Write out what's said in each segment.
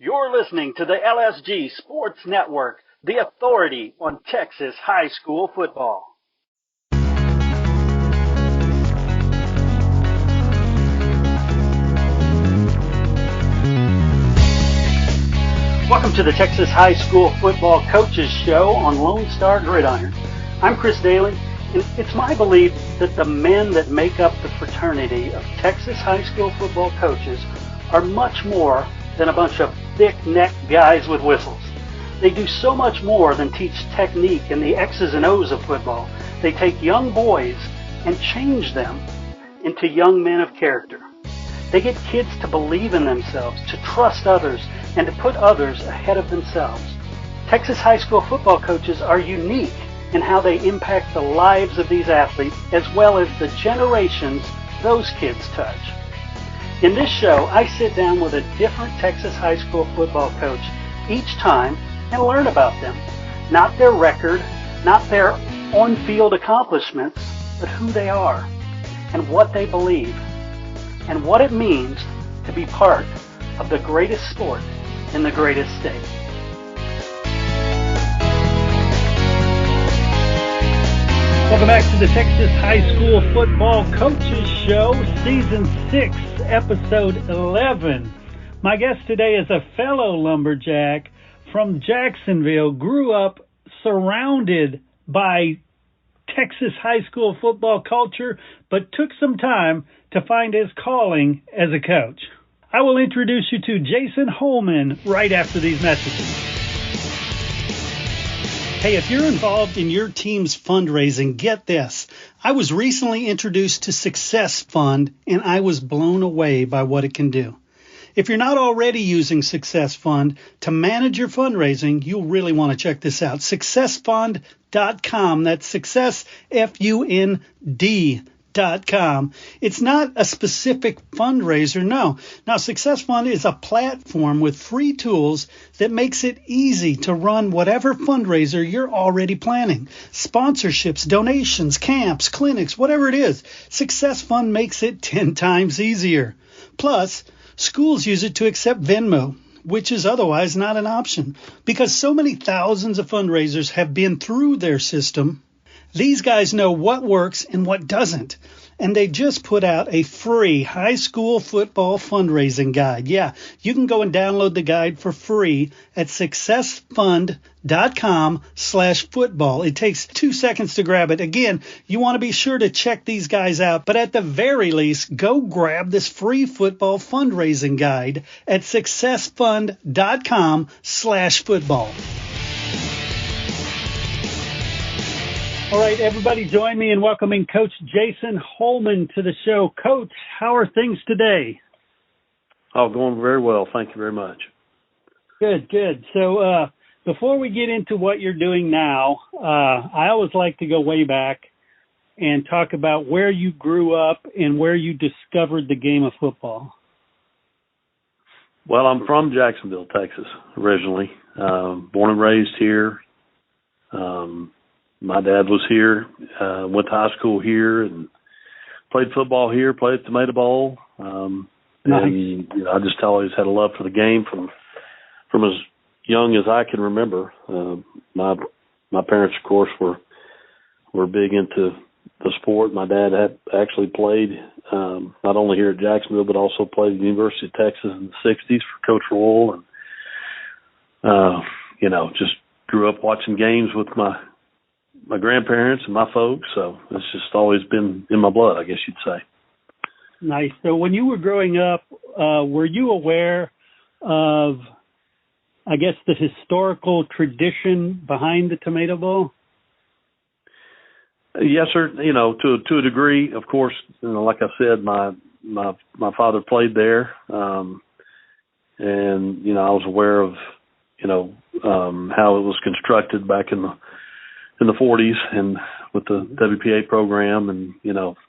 You're listening to the LSG Sports Network, the authority on Texas high school football. Welcome to the Texas High School Football Coaches Show on Lone Star Gridiron. I'm Chris Daly, and it's my belief that the men that make up the fraternity of Texas high school football coaches are much more than a bunch of thick-necked guys with whistles. They do so much more than teach technique and the X's and O's of football. They take young boys and change them into young men of character. They get kids to believe in themselves, to trust others, and to put others ahead of themselves. Texas high school football coaches are unique in how they impact the lives of these athletes as well as the generations those kids touch. In this show, I sit down with a different Texas high school football coach each time and learn about them. Not their record, not their on-field accomplishments, but who they are and what they believe and what it means to be part of the greatest sport in the greatest state. Welcome back to the Texas High School Football Coaches Show, Season 6, Episode 11. My guest today is a fellow lumberjack from Jacksonville, grew up surrounded by Texas high school football culture, but took some time to find his calling as a coach. I will introduce you to Jason Holman right after these messages. Hey, if you're involved in your team's fundraising, get this. I was recently introduced to Success Fund, and I was blown away by what it can do. If you're not already using Success Fund to manage your fundraising, you'll really want to check this out. SuccessFund.com. That's Success, F-U-N-D.com. It's not a specific fundraiser, no. Now, Success Fund is a platform with free tools that makes it easy to run whatever fundraiser you're already planning. Sponsorships, donations, camps, clinics, whatever it is. Success Fund makes it 10 times easier. Plus, schools use it to accept Venmo, which is otherwise not an option. Because so many thousands of fundraisers have been through their system, these guys know what works and what doesn't. And they just put out a free high school football fundraising guide. Yeah, you can go and download the guide for free at successfund.com/football. It takes 2 seconds to grab it. Again, you want to be sure to check these guys out. But at the very least, go grab this free football fundraising guide at successfund.com/football. All right, everybody, join me in welcoming Coach Jason Holman to the show. Coach, how are things today? Oh, going very well. Thank you very much. Good, good. So before we get into what you're doing now, I always like to go way back and talk about where you grew up and where you discovered the game of football. Well, I'm from Jacksonville, Texas, originally. Born and raised here. My dad was here, went to high school here, and played football here, played at Tomato Bowl. Nice. And I just always had a love for the game from as young as I can remember. My parents, of course, were big into the sport. My dad had actually played not only here at Jacksonville, but also played at the University of Texas in the 60s for Coach Doelle. And, just grew up watching games with my grandparents and my folks, so it's just always been in my blood, I guess you'd say. Nice. So when you were growing up, were you aware of, I guess, the historical tradition behind the Tomato Bowl? Yes, sir. To a degree, of course. Like I said, my father played there, and I was aware of how it was constructed back in the 40s and with the WPA program and,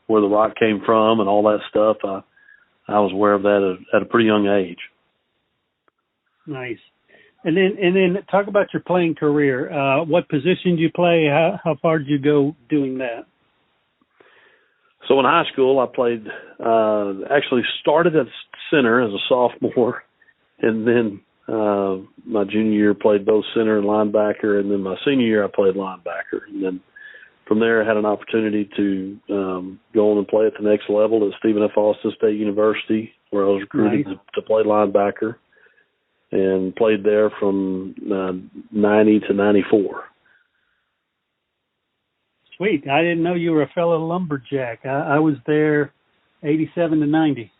where the rock came from and all that stuff. I was aware of that at a pretty young age. Nice. And then talk about your playing career. What position did you play? How far did you go doing that? So in high school, I played, actually started at center as a sophomore and then My junior year, played both center and linebacker, and then my senior year, I played linebacker. And then from there, I had an opportunity to go on and play at the next level at Stephen F. Austin State University, where I was recruited to play linebacker, and played there from 90 to 94. Sweet. I didn't know you were a fellow lumberjack. I was there 87 to 90.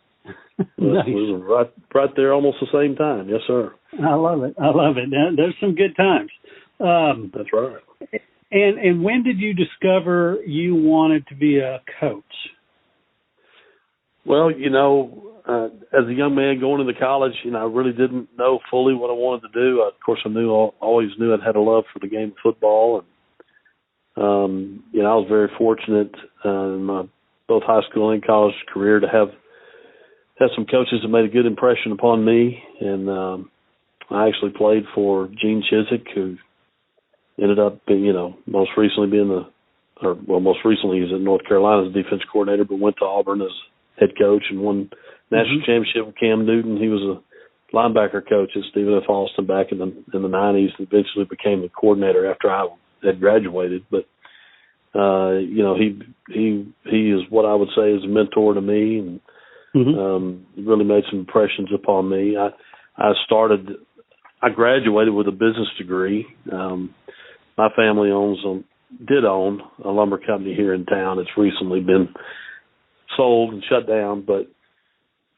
Nice. We were right there almost the same time. Yes, sir. I love it. There's some good times. That's right. And when did you discover you wanted to be a coach? Well, as a young man going into college, I really didn't know fully what I wanted to do. Of course, always knew I'd had a love for the game of football, and I was very fortunate in my both high school and college career to have some coaches that made a good impression upon me. And I actually played for Gene Chizik, who ended up, most recently he was in North Carolina as defense coordinator, but went to Auburn as head coach and won national championship with Cam Newton. He was a linebacker coach at Stephen F. Austin back in the 90s, and eventually became the coordinator after I had graduated. But he is what I would say is a mentor to me, and really made some impressions upon me. I graduated with a business degree. My family did own a lumber company here in town. It's recently been sold and shut down, but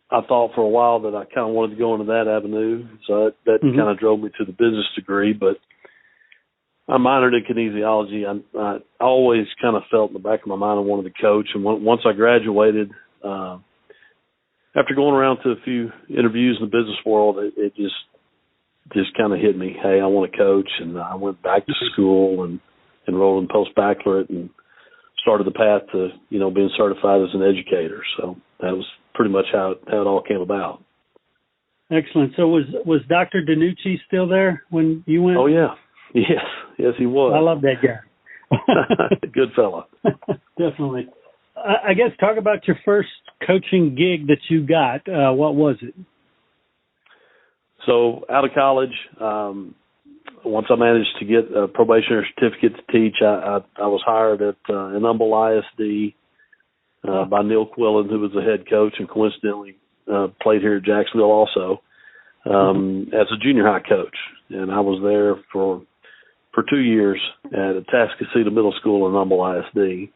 I thought for a while that I kind of wanted to go into that avenue. So that kind of drove me to the business degree, but I minored in kinesiology. I always kind of felt in the back of my mind I wanted to coach. And once I graduated, after going around to a few interviews in the business world, it just kind of hit me. Hey, I want to coach. And I went back to school and enrolled in post-baccalaureate and started the path to, being certified as an educator. So that was pretty much how it all came about. Excellent. So was Dr. DiNucci still there when you went? Oh, yeah. Yes, he was. I love that guy. Good fella. Definitely. I guess talk about your first coaching gig that you got. What was it? So out of college, once I managed to get a probationary certificate to teach, I was hired at an Humble ISD by Neil Quillen, who was the head coach and coincidentally played here at Jacksonville also as a junior high coach. And I was there for 2 years at Atascocita Middle School and Humble ISD.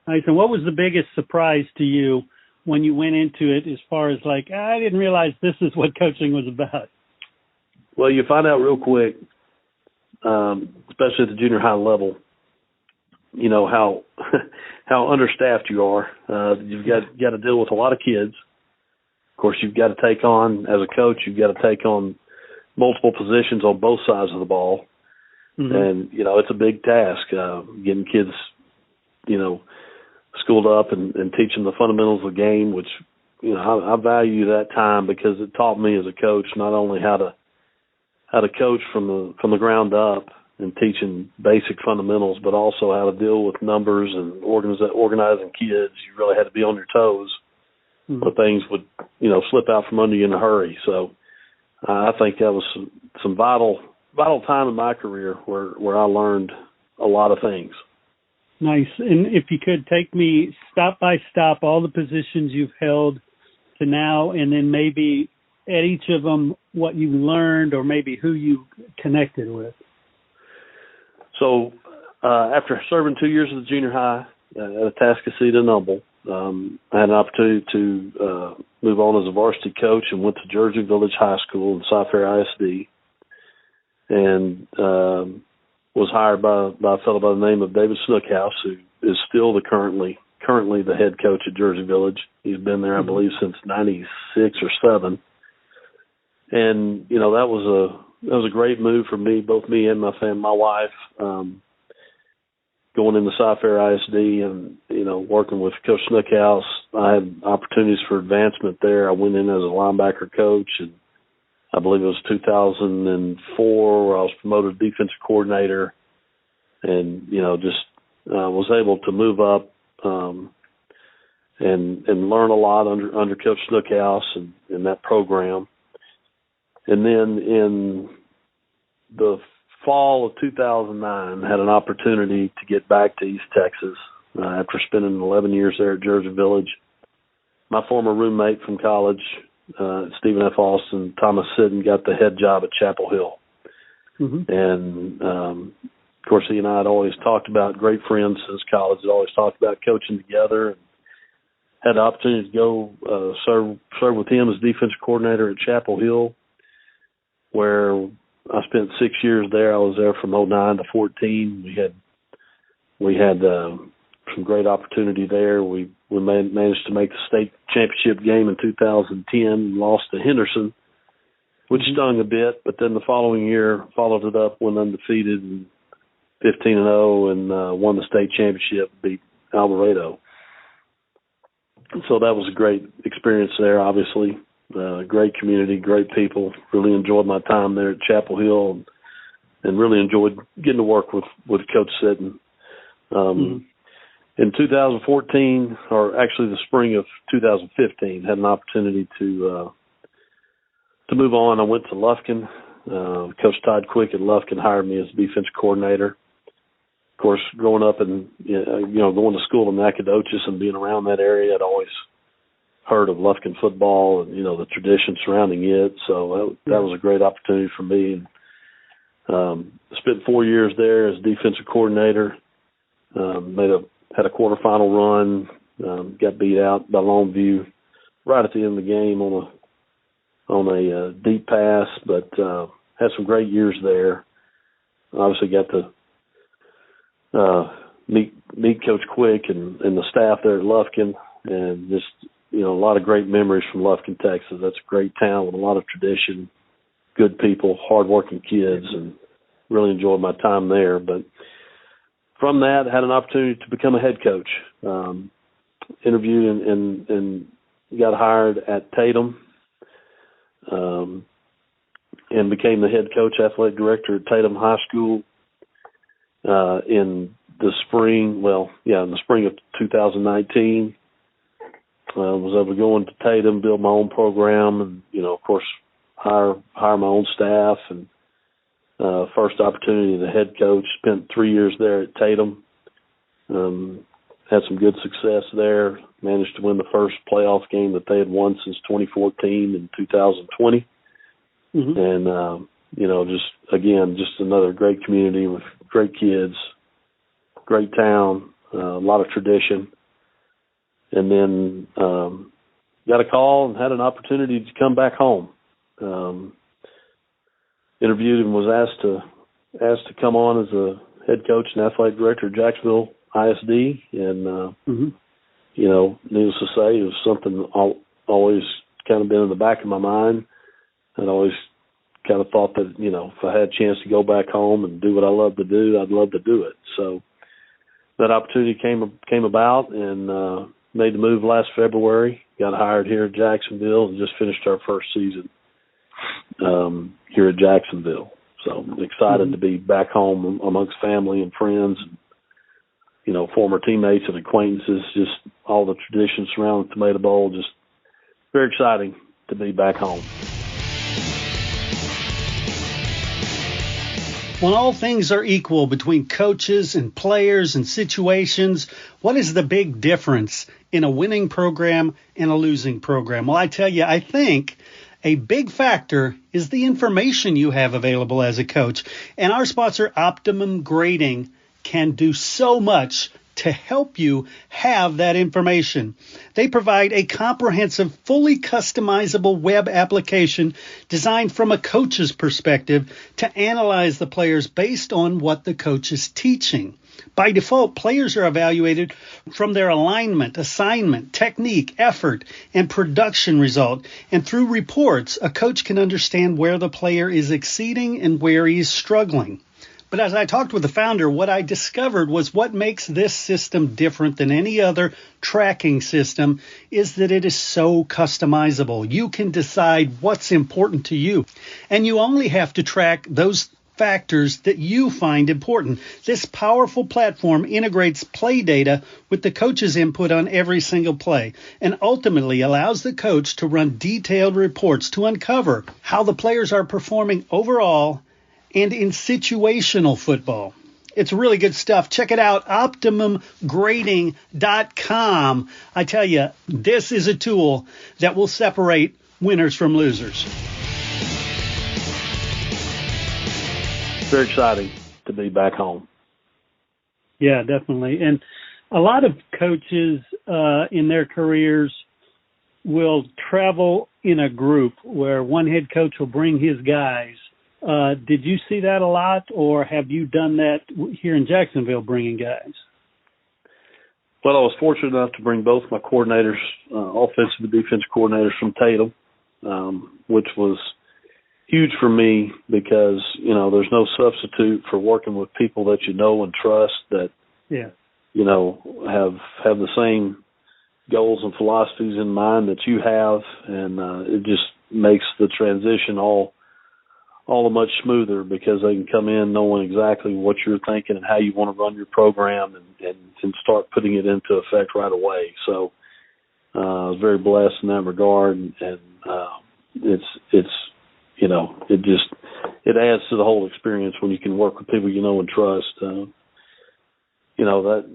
Nice. And what was the biggest surprise to you when you went into it as far as I didn't realize this is what coaching was about? Well, you find out real quick, especially at the junior high level, how understaffed you are. You've got to deal with a lot of kids. Of course, you've got to take on, as a coach, you've got to take on multiple positions on both sides of the ball. And, it's a big task, getting kids, schooled up and teaching the fundamentals of the game, which, I value that time because it taught me as a coach not only how to coach from the ground up and teaching basic fundamentals, but also how to deal with numbers and organizing kids. You really had to be on your toes, or things would, slip out from under you in a hurry. So I think that was some vital time in my career where I learned a lot of things. Nice. And if you could take me stop by stop, all the positions you've held to now, and then maybe at each of them, what you learned or maybe who you connected with. So after serving 2 years at the junior high at Atascocita and Humble, I had an opportunity to move on as a varsity coach and went to Jersey Village High School and Cy-Fair ISD, and was hired by a fellow by the name of David Snookhouse, who is still currently the head coach at Jersey Village. He's been there, I believe, since '96 or '97. And that was a great move for me, both me and my wife, going into Cy-Fair ISD and working with Coach Snookhouse. I had opportunities for advancement there. I went in as a linebacker coach, and I believe it was 2004 where I was promoted to defensive coordinator, and was able to move up and learn a lot under Coach Snookhouse and that program. And then in the fall of 2009, had an opportunity to get back to East Texas after spending 11 years there at Jersey Village. My former roommate from college, Stephen F. Austin, Thomas Sidden, got the head job at Chapel Hill. Mm-hmm. And, of course, he and I had always talked about, great friends since college, had always talked about coaching together, and had the opportunity to go serve with him as defensive coordinator at Chapel Hill, where I spent 6 years there. I was there from 2009 to 2014. We had some great opportunity there. We managed to make the state championship game in 2010, lost to Henderson, which mm-hmm. stung a bit. But then the following year, followed it up, went undefeated, and 15-0, and won the state championship, beat Alvarado. So that was a great experience there, obviously. Great community, great people. Really enjoyed my time there at Chapel Hill, and really enjoyed getting to work with Coach Sidden. Mm-hmm. In 2014, or actually the spring of 2015, had an opportunity to move on. I went to Lufkin. Coach Todd Quick at Lufkin hired me as defensive coordinator. Of course, growing up and going to school in Nacogdoches and being around that area, I'd always heard of Lufkin football and the tradition surrounding it. So that was a great opportunity for me. Spent 4 years there as defensive coordinator. Had a quarterfinal run. Got beat out by Longview right at the end of the game on a deep pass, but had some great years there. Obviously got to meet Coach Quick and the staff there at Lufkin, and just a lot of great memories from Lufkin, Texas. That's a great town with a lot of tradition, good people, hardworking kids, and really enjoyed my time there. But from that, had an opportunity to become a head coach. Interviewed and got hired at Tatum, and became the head coach, athletic director at Tatum High School in the spring of 2019. Was able to go into Tatum, build my own program, and of course hire my own staff. And first opportunity as a head coach, spent 3 years there at Tatum. Had some good success there. Managed to win the first playoff game that they had won since 2014 and 2020. Mm-hmm. And just another great community with great kids, great town, a lot of tradition. And then got a call and had an opportunity to come back home. Interviewed and was asked to come on as a head coach and athletic director at Jacksonville ISD. And, mm-hmm. Needless to say, it was something always kind of been in the back of my mind. I'd always kind of thought that, if I had a chance to go back home and do what I love to do, I'd love to do it. So that opportunity came about, and made the move last February. Got hired here at Jacksonville and just finished our first season here at Jacksonville. So I'm excited mm-hmm. to be back home amongst family and friends, and, former teammates and acquaintances, just all the traditions surrounding the Tomato Bowl. Just very exciting to be back home. When all things are equal between coaches and players and situations, what is the big difference in a winning program and a losing program? Well, I tell you, I think a big factor is the information you have available as a coach. And our sponsor, Optimum Grading, can do so much to help you have that information. They provide a comprehensive, fully customizable web application designed from a coach's perspective to analyze the players based on what the coach is teaching. By default, players are evaluated from their alignment, assignment, technique, effort, and production result. And through reports, a coach can understand where the player is exceeding and where he is struggling. But as I talked with the founder, what I discovered was what makes this system different than any other tracking system is that it is so customizable. You can decide what's important to you, and you only have to track those factors that you find important. This powerful platform integrates play data with the coach's input on every single play and ultimately allows the coach to run detailed reports to uncover how the players are performing overall and in situational football. It's really good stuff. Check it out, OptimumGrading.com. I tell you, this is a tool that will separate winners from losers. Very exciting to be back home. Yeah, definitely. And a lot of coaches in their careers will travel in a group where one head coach will bring his guys. Did you see that a lot, or have you done that here in Jacksonville, bringing guys? Well, I was fortunate enough to bring both my coordinators, offensive and defensive coordinators from Tatum, which was huge for me because, you know, there's no substitute for working with people that you know and trust that, yeah, you know, have the same goals and philosophies in mind that you have, and it just makes the transition all the much smoother because they can come in knowing exactly what you're thinking and how you want to run your program and start putting it into effect right away. So I was very blessed in that regard, and it's you know, it adds to the whole experience when you can work with people you know and trust. You know, that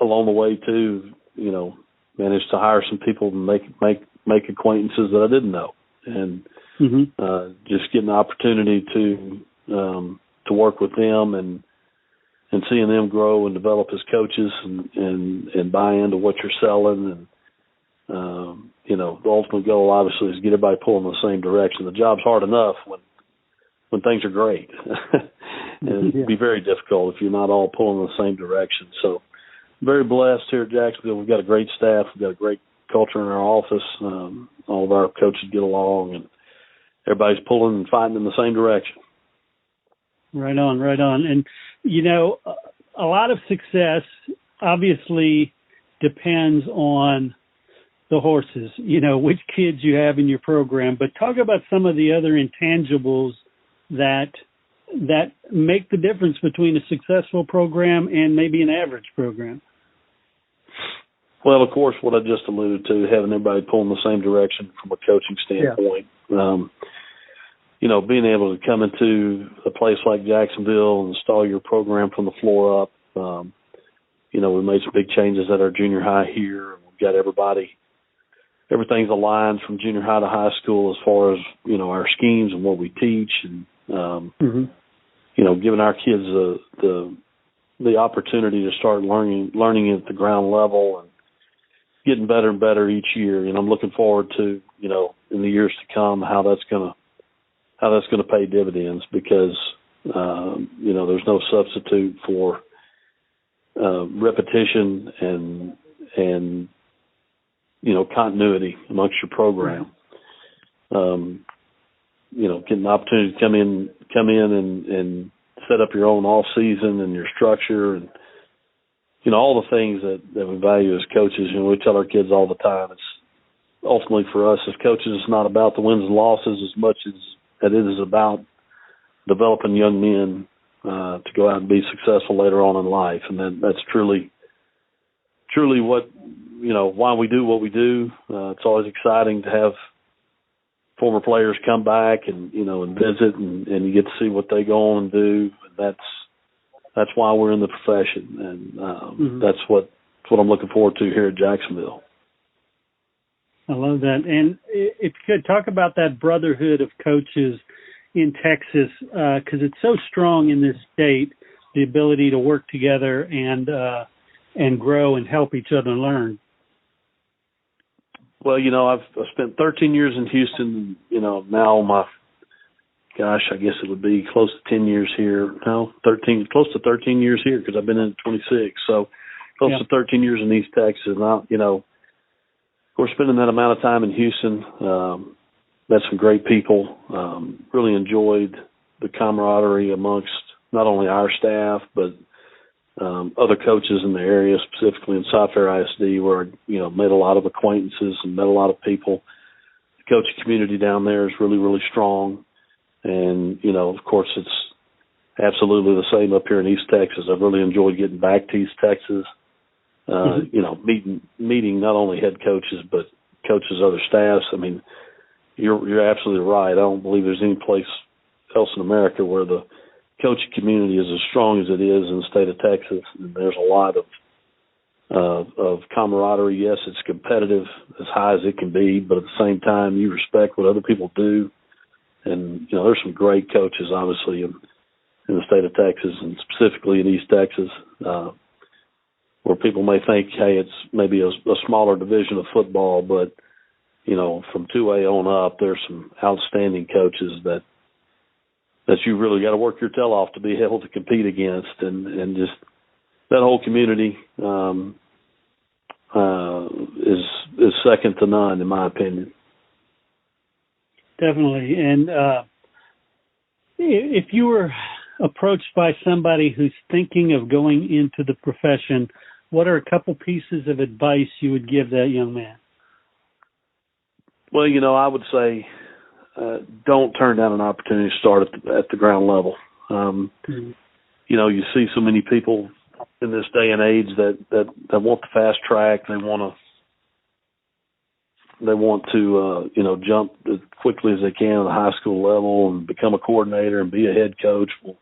along the way too, you know, managed to hire some people and make acquaintances that I didn't know, and just getting the opportunity to work with them and seeing them grow and develop as coaches and buy into what you're selling. And you know, the ultimate goal obviously is get everybody pulling in the same direction. The job's hard enough when things are great, and it'd be very difficult if you're not all pulling in the same direction. So very blessed here at Jacksonville. We've got a great staff. We've got a great culture in our office. All of our coaches get along, and everybody's pulling and fighting in the same direction. Right on, right on. And, you know, a lot of success obviously depends on the horses, you know, which kids you have in your program. But talk about some of the other intangibles that make the difference between a successful program and maybe an average program. Well, of course, what I just alluded to, having everybody pulling the same direction from a coaching standpoint. Yeah. You know, being able to come into a place like Jacksonville and install your program from the floor up. You know, we made some big changes at our junior high here. We've got everything's aligned from junior high to high school as far as, you know, our schemes and what we teach, and you know, giving our kids the opportunity to start learning at the ground level and getting better and better each year. And I'm looking forward to, you know, in the years to come, how that's going to pay dividends, because you know, there's no substitute for repetition and you know, continuity amongst your program. You know, getting the opportunity to come in and set up your own off season and your structure, and you know, all the things that we value as coaches. You know, we tell our kids all the time, it's ultimately for us as coaches, it's not about the wins and losses as much as it is about developing young men to go out and be successful later on in life. And that's truly what, you know, why we do what we do. It's always exciting to have former players come back and, you know, and visit, and you get to see what they go on and do. That's why we're in the profession, and that's what I'm looking forward to here at Jacksonville. I love that. And if you could talk about that brotherhood of coaches in Texas, because it's so strong in this state, the ability to work together and grow and help each other learn. Well, you know, I've spent 13 years in Houston. You know, now I guess it would be close to 10 years here. No, close to 13 years here, because I've been in 26. So close to 13 years in East Texas. And you know, of course, spending that amount of time in Houston, met some great people. Really enjoyed the camaraderie amongst not only our staff, but other coaches in the area, specifically in Cy-Fair ISD, where, you know, made a lot of acquaintances and met a lot of people. The coaching community down there is really, really strong. And, you know, of course, absolutely the same up here in East Texas. I've really enjoyed getting back to East Texas. Meeting not only head coaches but coaches, other staffs. I mean, you're absolutely right. I don't believe there's any place else in America where the coaching community is as strong as it is in the state of Texas. And there's a lot of camaraderie. Yes, it's competitive as high as it can be, but at the same time, you respect what other people do. And there's some great coaches, obviously, in the state of Texas, and specifically in East Texas, where people may think, hey, it's maybe a smaller division of football, but from 2A on up, there's some outstanding coaches that you really got to work your tail off to be able to compete against, and just that whole community is second to none, in my opinion. Definitely. And if you were approached by somebody who's thinking of going into the profession, what are a couple pieces of advice you would give that young man? Well, I would say don't turn down an opportunity to start at the ground level. You see so many people in this day and age that want the fast track. They want to jump as quickly as they can at the high school level and become a coordinator and be a head coach. Well,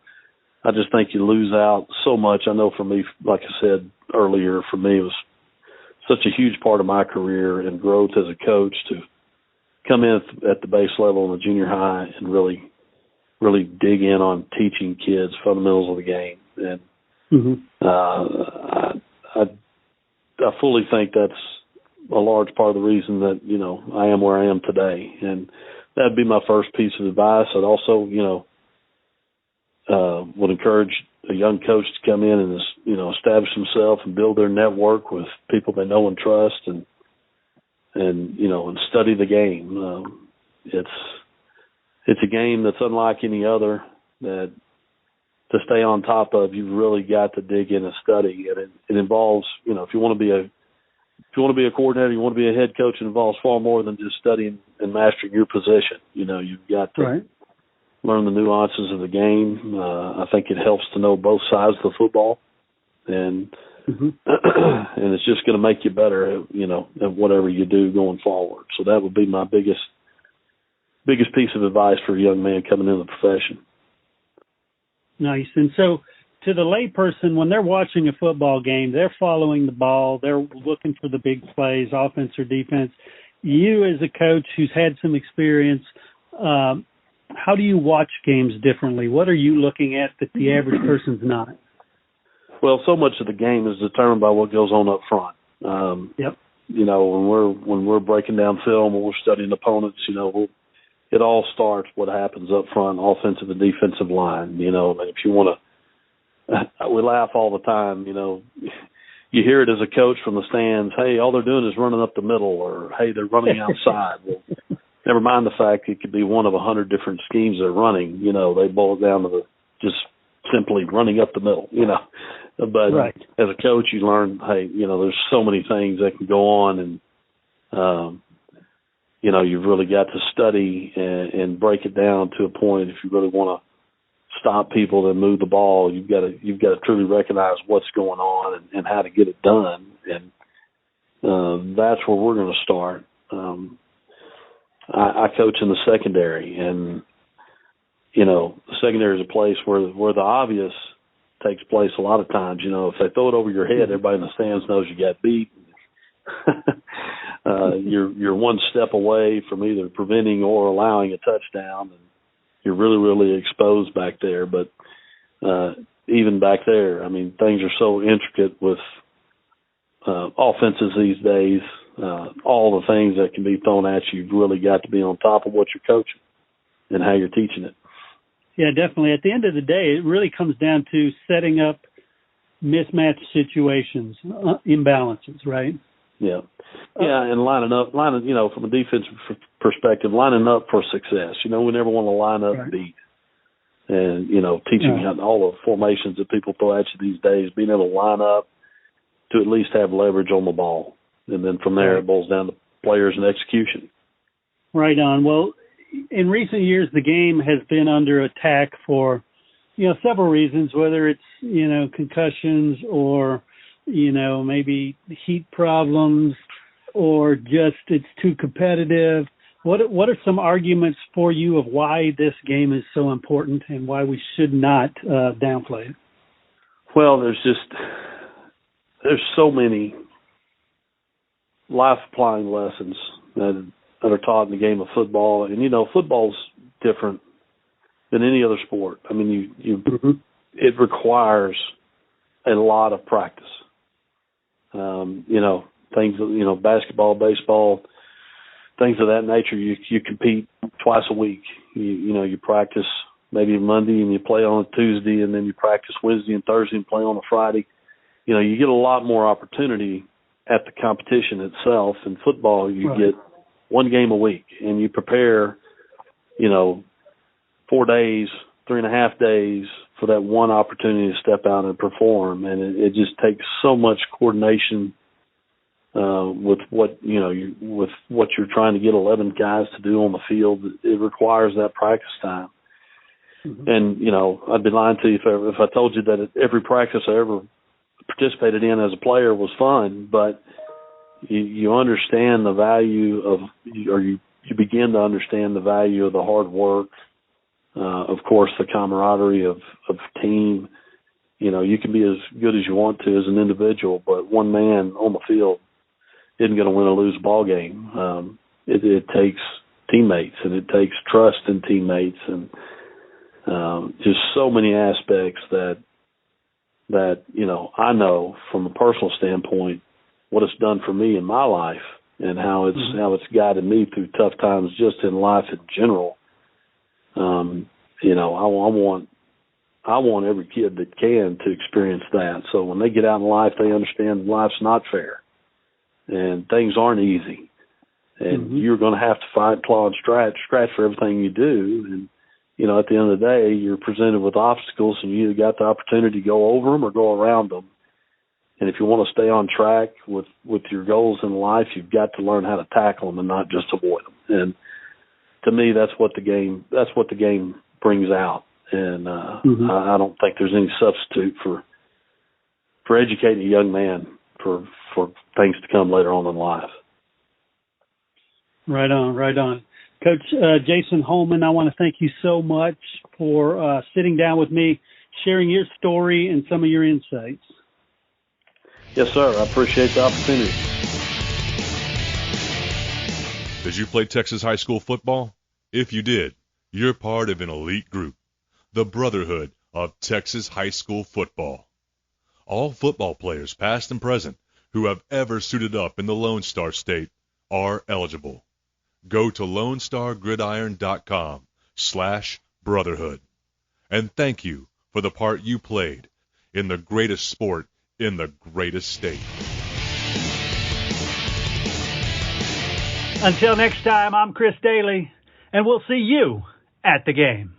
I just think you lose out so much. I know for me, like I said earlier, for me it was such a huge part of my career and growth as a coach to come in at the base level in the junior high and really dig in on teaching kids fundamentals of the game. And I fully think that's a large part of the reason that, I am where I am today. And that'd be my first piece of advice. I'd also, would encourage a young coach to come in and, establish himself and build their network with people they know and trust and study the game. It's a game that's unlike any other that to stay on top of, you've really got to dig in and study. And it involves, if you want to be a coordinator, you want to be a head coach, it involves far more than just studying and mastering your position. You've got to learn the nuances of the game. I think it helps to know both sides of the football, and and it's just going to make you better at whatever you do going forward. So that would be my biggest piece of advice for a young man coming into the profession. Nice. And so to the layperson, when they're watching a football game, they're following the ball, they're looking for the big plays, offense or defense. You as a coach who's had some experience, how do you watch games differently? What are you looking at that the average person's not? Well, so much of the game is determined by what goes on up front. When we're breaking down film or we're studying opponents, it all starts what happens up front, offensive and defensive line. And if you want to, we laugh all the time. You hear it as a coach from the stands. Hey, all they're doing is running up the middle, or hey, they're running outside. Well, never mind the fact it could be one of 100 different schemes they're running. They boil it down to just simply running up the middle. But as a coach, you learn, hey, there's so many things that can go on, and you've really got to study and break it down to a point. If you really want to stop people and move the ball, you've got to truly recognize what's going on and how to get it done, and that's where we're going to start. I coach in the secondary, and the secondary is a place where the obvious takes place a lot of times. If they throw it over your head, everybody in the stands knows you got beat. You're one step away from either preventing or allowing a touchdown, and you're really, really exposed back there. But even back there, I mean, things are so intricate with offenses these days. All the things that can be thrown at you, you've really got to be on top of what you're coaching and how you're teaching it. Yeah, definitely. At the end of the day, it really comes down to setting up mismatched situations, imbalances, right? Yeah. And lining up, from a defensive perspective, lining up for success. We never want to line up and beat. And, teaching all the formations that people throw at you these days, being able to line up to at least have leverage on the ball. And then from there, it boils down to players and execution. Right on. Well, in recent years, the game has been under attack for several reasons, whether it's, concussions or, maybe heat problems or just it's too competitive. What are some arguments for you of why this game is so important and why we should not downplay it? Well, there's so many life-applying lessons that are taught in the game of football. And, football's different than any other sport. I mean, it requires a lot of practice. Things, basketball, baseball, things of that nature, you compete twice a week. You practice maybe Monday and you play on a Tuesday, and then you practice Wednesday and Thursday and play on a Friday. You get a lot more opportunity at the competition itself. In football, you get one game a week, and you prepare, 4 days, 3.5 days for that one opportunity to step out and perform. And it just takes so much coordination with what you're trying to get 11 guys to do on the field. It requires that practice time. Mm-hmm. And, I'd be lying to you if I told you that every practice I ever participated in as a player was fun, but you understand the value of, or you begin to understand the value of the hard work, of course, the camaraderie of team. You can be as good as you want to as an individual, but one man on the field isn't going to win or lose a ball game. It takes teammates, and it takes trust in teammates, and just so many aspects that I know from a personal standpoint what it's done for me in my life and how it's guided me through tough times just in life in general. I want every kid that can to experience that. So when they get out in life, they understand life's not fair and things aren't easy, and you're going to have to fight, claw, and scratch for everything you do. And at the end of the day, you're presented with obstacles, and you either got the opportunity to go over them or go around them. And if you want to stay on track with your goals in life, you've got to learn how to tackle them and not just avoid them. And to me, that's what the game brings out. And I don't think there's any substitute for educating a young man for things to come later on in life. Right on. Coach Jason Holman, I want to thank you so much for sitting down with me, sharing your story and some of your insights. Yes, sir. I appreciate the opportunity. Did you play Texas high school football? If you did, you're part of an elite group, the Brotherhood of Texas High School Football. All football players, past and present, who have ever suited up in the Lone Star State are eligible. Go to LoneStarGridiron.com/brotherhood. And thank you for the part you played in the greatest sport in the greatest state. Until next time, I'm Chris Daly, and we'll see you at the game.